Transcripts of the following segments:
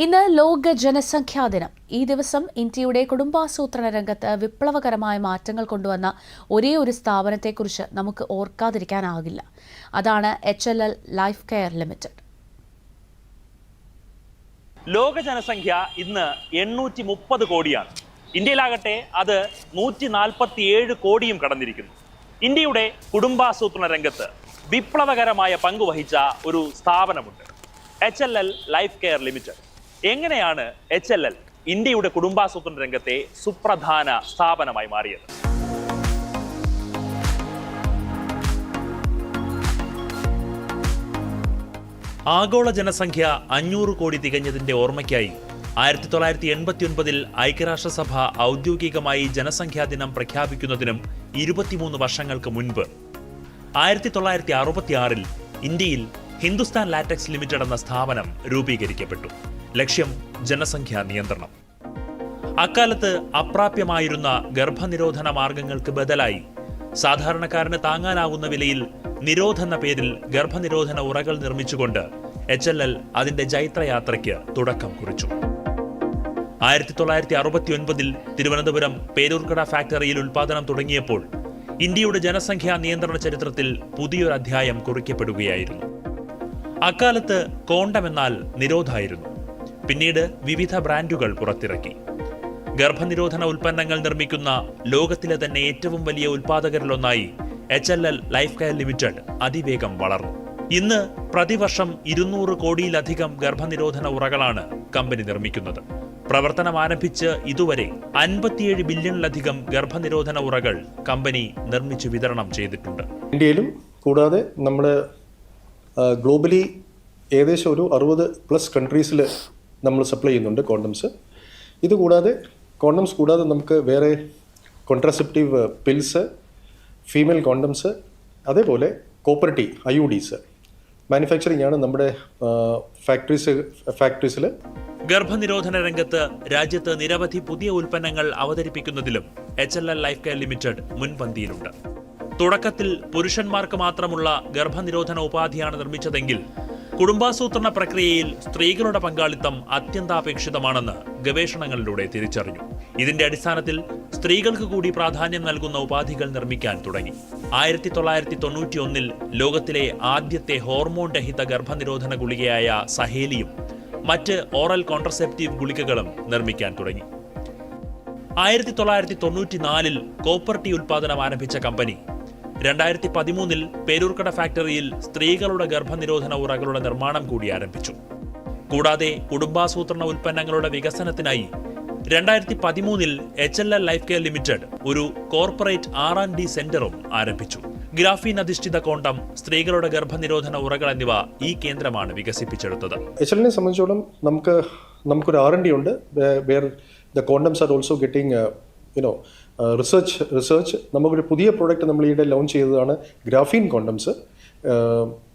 ഇന്ന് ലോക ജനസംഖ്യാ ദിനം. ഈ ദിവസം ഇന്ത്യയുടെ കുടുംബാസൂത്രണ രംഗത്ത് വിപ്ലവകരമായ മാറ്റങ്ങൾ കൊണ്ടുവന്ന ഒരേ ഒരു സ്ഥാപനത്തെക്കുറിച്ച് നമുക്ക് ഓർക്കാതിരിക്കാനാകില്ല. അതാണ് HLL ലൈഫ് കെയർ ലിമിറ്റഡ്. ലോക ജനസംഖ്യ ഇന്ന് 830 കോടിയാണ്. ഇന്ത്യയിലാകട്ടെ അത് 147 കോടിയും കടന്നിരിക്കുന്നു. ഇന്ത്യയുടെ കുടുംബാസൂത്രണ രംഗത്ത് വിപ്ലവകരമായ പങ്കുവഹിച്ച ഒരു സ്ഥാപനമുണ്ട്, HLL ലൈഫ് കെയർ ലിമിറ്റഡ്. എങ്ങനെയാണ് HLL ഇന്ത്യയുടെ കുടുംബാസൂത്രണ രംഗത്തെ സുപ്രധാന സ്ഥാപനമായി മാറിയത്? ആഗോള ജനസംഖ്യ 500 കോടി തികഞ്ഞതിന്റെ ഓർമ്മയ്ക്കായി 1989 ഐക്യരാഷ്ട്രസഭ ഔദ്യോഗികമായി ജനസംഖ്യാ ദിനം പ്രഖ്യാപിക്കുന്നതിനും 23 വർഷങ്ങൾക്ക് മുൻപ് 1966 ഇന്ത്യയിൽ ഹിന്ദുസ്ഥാൻ ലാറ്റക്സ് ലിമിറ്റഡ് എന്ന സ്ഥാപനം രൂപീകരിക്കപ്പെട്ടു. ലക്ഷ്യം ജനസംഖ്യാ നിയന്ത്രണം. അക്കാലത്ത് അപ്രാപ്യമായിരുന്ന ഗർഭനിരോധന മാർഗങ്ങൾക്ക് ബദലായി സാധാരണക്കാരന് താങ്ങാനാവുന്ന വിലയിൽ നിരോധ് എന്ന പേരിൽ ഗർഭനിരോധന ഉറകൾ നിർമ്മിച്ചുകൊണ്ട് HLL അതിന്റെ ജൈത്രയാത്രയ്ക്ക് തുടക്കം കുറിച്ചു. 1969 തിരുവനന്തപുരം പേരൂർക്കട ഫാക്ടറിയിൽ ഉൽപാദനം തുടങ്ങിയപ്പോൾ ഇന്ത്യയുടെ ജനസംഖ്യാ നിയന്ത്രണ ചരിത്രത്തിൽ പുതിയൊരു അധ്യായം കുറിക്കപ്പെടുകയായിരുന്നു. അക്കാലത്ത് കോണ്ടം എന്നാൽ നിരോധായിരുന്നു. പിന്നീട് വിവിധ ബ്രാൻഡുകൾ പുറത്തിറക്കി. ഗർഭനിരോധന ഉൽപ്പന്നങ്ങൾ നിർമ്മിക്കുന്ന ലോകത്തിലെ തന്നെ ഏറ്റവും വലിയ ഉൽപാദകരിലൊന്നായി HLL ലൈഫ് കെയർ ലിമിറ്റഡ് അതിവേഗം വളർന്നു. ഇന്ന് പ്രതിവർഷം 200 കോടിയിലധികം ഗർഭനിരോധന ഉറകളാണ് കമ്പനി നിർമ്മിക്കുന്നത്. പ്രവർത്തനം ആരംഭിച്ച് ഇതുവരെ 57 ബില്യണിലധികം ഗർഭനിരോധന ഉറകൾ കമ്പനി നിർമ്മിച്ചു വിതരണം ചെയ്തിട്ടുണ്ട്. ഇന്ത്യയിലും കൂടാതെ നമ്മുടെ ഗ്ലോബലി ഏകദേശം ഒരു 60+ കൺട്രീസിൽ നമ്മൾ സപ്ലൈ ചെയ്യുന്നുണ്ട് കോണ്ടംസ്. ഇതുകൂടാതെ കോണ്ടംസ് കൂടാതെ നമുക്ക് വേറെ കോൺട്രാസെപ്റ്റീവ് പിൽസ്, ഫീമെയിൽ കോണ്ടംസ്, അതേപോലെ കോപ്പറേറ്റീവ് IUDs മാനുഫാക്ചറിംഗ് ആണ് നമ്മുടെ ഫാക്ടറീസിൽ. ഗർഭനിരോധന രംഗത്ത് രാജ്യത്ത് നിരവധി പുതിയ ഉൽപ്പന്നങ്ങൾ അവതരിപ്പിക്കുന്നതിലും HLL ലൈഫ് കെയർ ലിമിറ്റഡ് മുൻപന്തിയിലുണ്ട്. തുടക്കത്തിൽ പുരുഷന്മാർക്ക് മാത്രമുള്ള ഗർഭനിരോധന ഉപാധിയാണ് നിർമ്മിച്ചതെങ്കിൽ കുടുംബാസൂത്രണ പ്രക്രിയയിൽ സ്ത്രീകളുടെ പങ്കാളിത്തം അത്യന്താപേക്ഷിതമാണെന്ന് ഗവേഷണങ്ങളിലൂടെ തിരിച്ചറിഞ്ഞു. ഇതിന്റെ അടിസ്ഥാനത്തിൽ സ്ത്രീകൾക്ക് കൂടി പ്രാധാന്യം നൽകുന്ന ഉപാധികൾ നിർമ്മിക്കാൻ തുടങ്ങി. 1991 ലോകത്തിലെ ആദ്യത്തെ ഹോർമോൺ രഹിത ഗർഭനിരോധന ഗുളികയായ സഹേലിയും മറ്റ് ഓറൽ കോൺട്രസെപ്റ്റീവ് ഗുളികകളും നിർമ്മിക്കാൻ തുടങ്ങി. 1994 കോപ്പർട്ടി ഉൽപാദനം ആരംഭിച്ച കമ്പനി 2013 പേരൂർക്കട ഫാക്ടറിയിൽ സ്ത്രീകളുടെ ഗർഭനിരോധന ഉറകളുടെ നിർമ്മാണം കൂടി ആരംഭിച്ചു. കൂടാതെ കുടുംബാസൂത്രണ ഉൽപ്പന്നങ്ങളുടെ വികസനത്തിനായി 2013 HLL ലൈഫ് കെയർ ലിമിറ്റഡ് ഒരു കോർപ്പറേറ്റ് R&D സെന്ററും ആരംഭിച്ചു. ഗ്രാഫീൻ അധിഷ്ഠിത കോണ്ടം, സ്ത്രീകളുടെ ഗർഭനിരോധന ഉറകൾ എന്നിവ ഈ കേന്ദ്രമാണ് വികസിപ്പിച്ചെടുത്തത്. HLL സംബന്ധിച്ചോളം നമുക്കൊരു R&D ഉണ്ട്. The condoms are also getting research. നമുക്കൊരു പുതിയ പ്രോഡക്റ്റ് നമ്മൾ ഈയിടെ ലോഞ്ച് ചെയ്തതാണ് ഗ്രാഫീൻ കോണ്ടംസ്.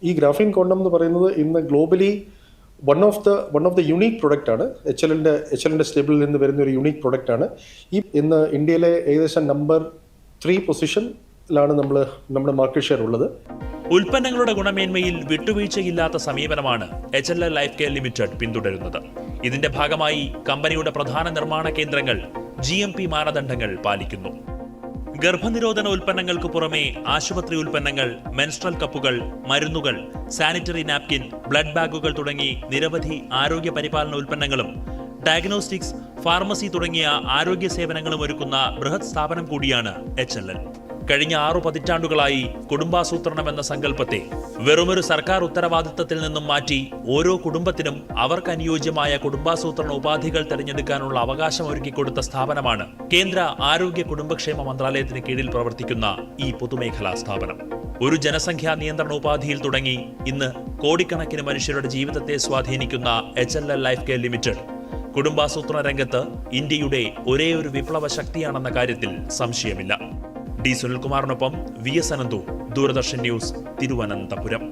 ഈ ഗ്രാഫീൻ കോണ്ടം എന്ന് പറയുന്നത് ഇന്ന് globally one of the unique product ആണ്. HLL സ്റ്റേബിളിൽ നിന്ന് വരുന്ന ഒരു യുണീക്ക് പ്രൊഡക്റ്റ് ആണ്. ഇന്ന് ഇന്ത്യയിലെ ഏകദേശം നമ്പർ 3 പൊസിഷനിലാണ് നമ്മുടെ മാർക്കറ്റ് ഷെയർ ഉള്ളത്. ഉൽപ്പന്നങ്ങളുടെ ഗുണമേന്മയിൽ വിട്ടുവീഴ്ചയില്ലാത്ത സമീപനമാണ് HLL ലൈഫ് കെയർ ലിമിറ്റഡ് പിന്തുടരുന്നത്. ഇതിന്റെ ഭാഗമായി കമ്പനിയുടെ പ്രധാന നിർമ്മാണ കേന്ദ്രങ്ങൾ GMP മാനദണ്ഡങ്ങൾ പാലിക്കുന്നു. ഗർഭനിരോധന ഉൽപ്പന്നങ്ങൾക്ക് പുറമെ ആശുപത്രി ഉൽപ്പന്നങ്ങൾ, മെൻസ്ട്രൽ കപ്പുകൾ, മരുന്നുകൾ, സാനിറ്ററി നാപ്കിൻ, ബ്ലഡ് ബാഗുകൾ തുടങ്ങി നിരവധി ആരോഗ്യ പരിപാലന ഉൽപ്പന്നങ്ങളും ഡയഗ്നോസ്റ്റിക്സ്, ഫാർമസി തുടങ്ങിയ ആരോഗ്യ സേവനങ്ങളും ഒരുക്കുന്ന ബൃഹത് സ്ഥാപനം കൂടിയാണ് HLL. കഴിഞ്ഞ 6 പതിറ്റാണ്ടുകളായി കുടുംബാസൂത്രണം എന്ന സങ്കല്പത്തെ വെറുമൊരു സർക്കാർ ഉത്തരവാദിത്തത്തിൽ നിന്നും മാറ്റി ഓരോ കുടുംബത്തിനും അവർക്ക് അനുയോജ്യമായ കുടുംബാസൂത്രണ ഉപാധികൾ തിരഞ്ഞെടുക്കാനുള്ള അവകാശം ഒരുക്കിക്കൊടുത്ത സ്ഥാപനമാണ് കേന്ദ്ര ആരോഗ്യ കുടുംബക്ഷേമ മന്ത്രാലയത്തിന് കീഴിൽ പ്രവർത്തിക്കുന്ന ഈ പൊതുമേഖലാ സ്ഥാപനം. ഒരു ജനസംഖ്യാ നിയന്ത്രണ ഉപാധിയിൽ തുടങ്ങി ഇന്ന് കോടിക്കണക്കിന് മനുഷ്യരുടെ ജീവിതത്തെ സ്വാധീനിക്കുന്ന HLL ലൈഫ് കെയർ ലിമിറ്റഡ് കുടുംബാസൂത്രണ രംഗത്ത് ഇന്ത്യയുടെ ഒരേ ഒരു വിപ്ലവ ശക്തിയാണെന്ന കാര്യത്തിൽ സംശയമില്ല. D. സുനിൽകുമാറിനൊപ്പം VS Ananthu, Doordarshan news, Thiruvananthapuram.